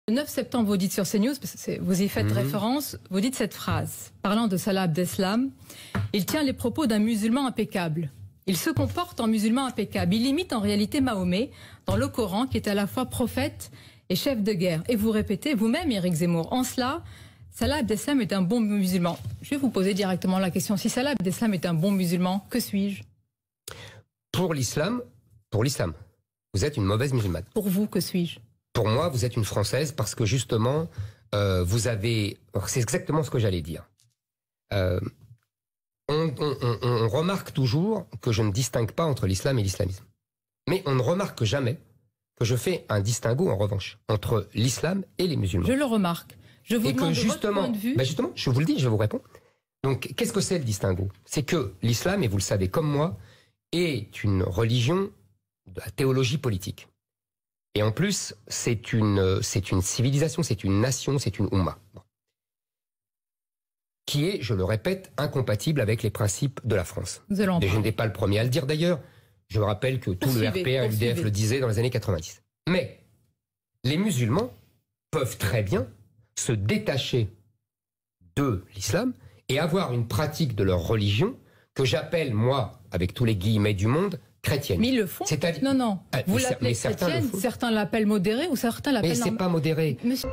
Le 9 septembre, vous dites sur CNews, parce que vous y faites référence, vous dites cette phrase, parlant de Salah Abdeslam, il tient les propos d'un musulman impeccable. Il se comporte en musulman impeccable. Il imite en réalité Mahomet dans le Coran, qui est à la fois prophète et chef de guerre. Et vous répétez vous-même, Éric Zemmour, en cela, Salah Abdeslam est un bon musulman. Je vais vous poser directement la question. Si Salah Abdeslam est un bon musulman, que suis-je? Pour l'islam, vous êtes une mauvaise musulmane. Pour vous, que suis-je? Pour moi, vous êtes une Française parce que justement, vous avez... C'est exactement ce que j'allais dire. On remarque toujours que je ne distingue pas entre l'islam et l'islamisme. Mais on ne remarque jamais que je fais un distinguo, en revanche, entre l'islam et les musulmans. Je le remarque. Je vous demande votre point de vue. Justement, je vous le dis, je vous réponds. Donc, qu'est-ce que c'est le distinguo? C'est que l'islam, et vous le savez comme moi, est une religion de la théologie politique. Et en plus, c'est une civilisation, c'est une nation, c'est une Oumma. Qui est, je le répète, incompatible avec les principes de la France. Et je n'étais pas le premier à le dire d'ailleurs. Je me rappelle que tout le RPR et l'UDF le disaient dans les années 90. Mais les musulmans peuvent très bien se détacher de l'islam et avoir une pratique de leur religion que j'appelle, moi, avec tous les guillemets du monde, chrétienne. Mais ils le font. Non, non. Vous l'appelez chrétienne, certains l'appellent modérée ou certains l'appellent... Mais c'est pas modéré. Monsieur...